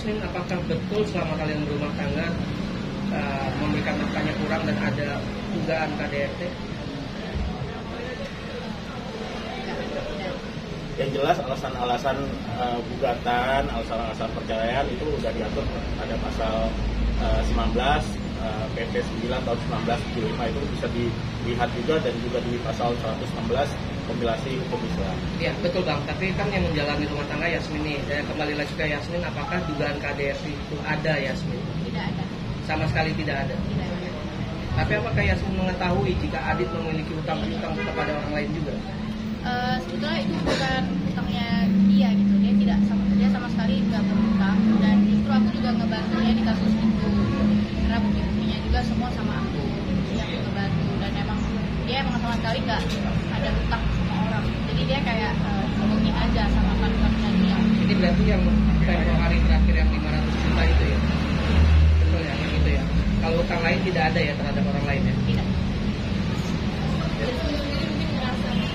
Yasmin, apakah betul selama kalian berumah tangga memberikan nafkahnya kurang dan ada dugaan KDRT? Yang jelas alasan-alasan gugatan, alasan-alasan perceraian itu sudah diatur ada pasal 19 PP 9 tahun 1975 itu bisa dilihat juga, dan juga di pasal 116 kompilasi hukum Islam. Ya betul Bang, tapi kan yang menjalani rumah tangga Yasmin nih, saya kembali lagi ke Yasmin, apakah dugaan KDRT itu ada Yasmin? Tidak ada. Sama sekali tidak ada. Tidak ada. Tapi apakah Yasmin mengetahui jika Adit memiliki utang-utang kepada orang lain juga? Sebetulnya itu bukan utangnya dia gitu, dia sama sekali nggak berutang, dan justru aku juga ngebantunya di kasus itu karena bukti-buktinya juga semua sama aku yang ngebantu, dan dia emang sama sekali nggak ada utang sama orang, jadi dia kayak ngomongin aja sama kan dia. Ini berarti yang tempoh hari terakhir yang 500 juta itu ya? Betul ya, yang itu ya? Kalau utang lain tidak ada ya terhadap orang lain ya? Tidak.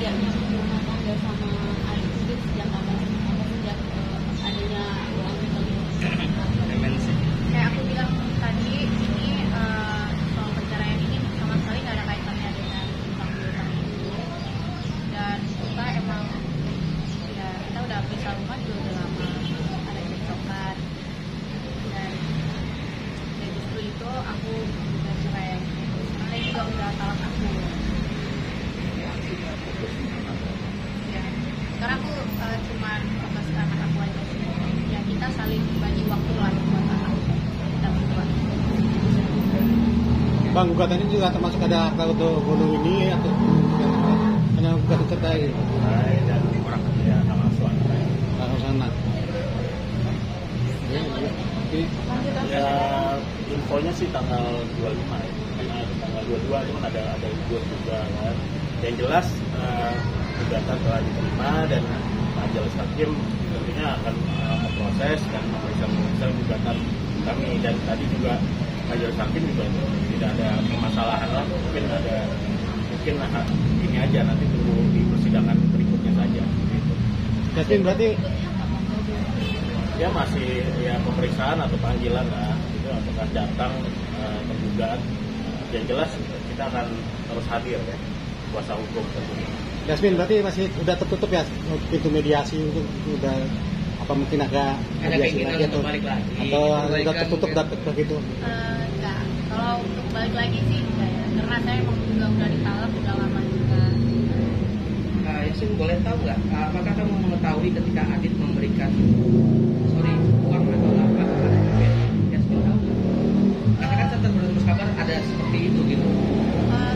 Tidak nyambung rumah tangga sama adik itu sejak kapan? Sejak adanya uang MNC. Kayak aku bilang tadi, ini soal perceraian ini sama sekali nggak ada kaitannya dengan utang itu, dan kita emang ya kita udah pisah rumah juga udah lama, ada cekcokan, dan ya justru itu aku udah cerai, karena dia juga udah talak aku. Ya, sekarang aku cuman fokus ke anak aku aja sih. Ya kita saling bagi waktu lah buat anak kita berdua. Bang, gugatan ini juga termasuk ada hak untuk bunuh ini atau hanya gugatan cerai Dan orang ketiga sama suami. kalau sana? Ya infonya sih tanggal 25 ya. Karena tanggal 22 itu kan ada libur juga kan. Yang jelas gugatan telah diterima dan majelis hakim tentunya akan memproses dan memeriksa gugatan kami, dan tadi juga majelis hakim juga tidak ada permasalahan lah, mungkin ini aja nanti tunggu di persidangan berikutnya saja gitu. Yasmin berarti Ya masih ya pemeriksaan atau panggilan lah itu, apakah datang tergugat. Yang jelas kita akan terus hadir ya, kuasa hukum tentunya. Yasmin berarti masih udah tertutup ya pintu mediasi untuk udah apa mungkin agak Ada mediasi keinginan lagi untuk balik lagi? atau udah Perbaikan tertutup mungkin? dapat begitu? Enggak, kalau untuk balik lagi sih enggak ya, karena saya emang juga udah ditalak udah lama juga. Yasmin boleh tahu nggak, apakah kamu mengetahui ketika Adit memberikan uang atau apa kepada Yasmin tahu nggak? Karena kan catatan berita kabar ada seperti itu gitu.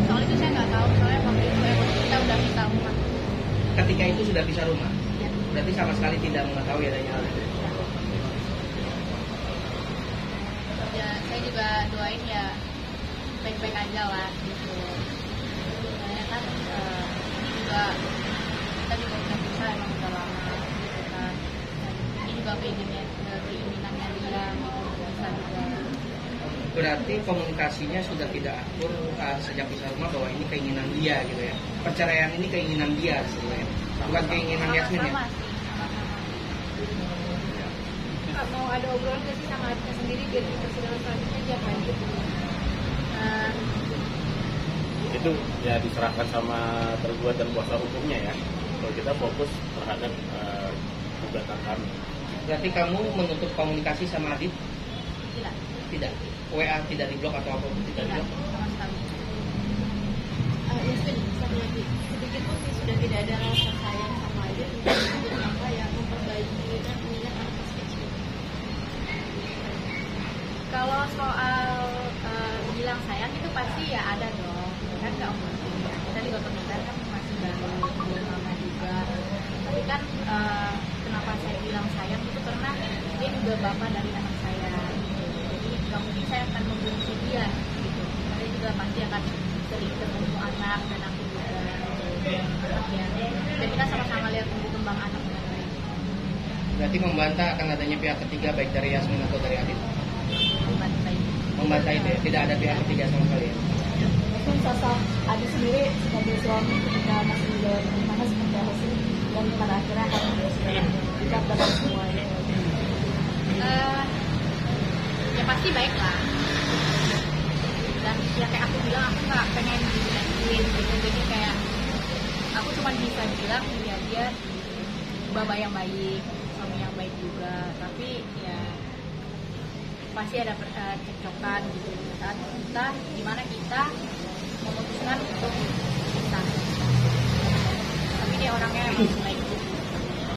Soal itu saya nggak tahu, soalnya waktu itu emang kita udah minta rumah. Ketika itu sudah bisa rumah, Ya. berarti sama sekali tidak mengetahui adanya hal itu. Ya, saya juga doain ya baik-baik aja lah gitu. Soalnya kan ini juga kita juga udah bisa emang udah lama gitu kan. Dan ini juga keinginannya dia gitu, bisa juga. Berarti komunikasinya sudah tidak akur sejak bisa rumah bahwa ini keinginan dia gitu ya. Perceraian ini keinginan dia sebenarnya, bukan keinginan Yasmin ya. Sama sih, sama-sama. Mau ada obrolan nggak sih sama adiknya sendiri biar di persidangan selanjutnya dia lanjut? Itu ya diserahkan sama tergugat dan kuasa hukumnya ya. Kalau kita fokus terhadap gugatan kami. Berarti kamu menutup komunikasi sama Adit? Tidak, Tidak. WA tidak diblok atau apa pun tidak tidak diblok? sama sekali. Yasmin, satu lagi, sedikit pun sudah tidak ada rasa sayang sama Adit untuk apa ya memperbaiki dan mengingat anak masih kecil. Kalau soal bilang sayang itu pasti ya ada dong, kan nggak mungkin ya. Kita juga komentar kan masih baru belum lama juga. Tapi kan kenapa saya bilang sayang itu karena dia juga bapak dari anak saya. Gitu. Jadi nggak mungkin saya akan membenci dia gitu. Saya juga pasti akan sering ketemu anak dan aku juga. Ya. Dan kita sama-sama lihat tumbuh kembang anak dan lain. Berarti membantah akan adanya pihak ketiga baik dari Yasmin atau dari Adit? Membantah itu ya? Tidak ada pihak ketiga sama sekali ya? Mungkin sosok Adit sendiri sebagai suami ketika masih menjalani rumah tangga seperti apa sih? Dan pada akhirnya akan menjadi kita dapat semuanya. pasti baik lah. Dan ya kayak aku bilang, aku nggak pengen dibilangin gitu, jadi kayak aku cuma bisa bilang ya dia bapak yang baik, suami yang baik juga, tapi ya pasti ada cekcokan gitu saat kita dimana kita memutuskan untuk pisah. Tapi dia orangnya emang baik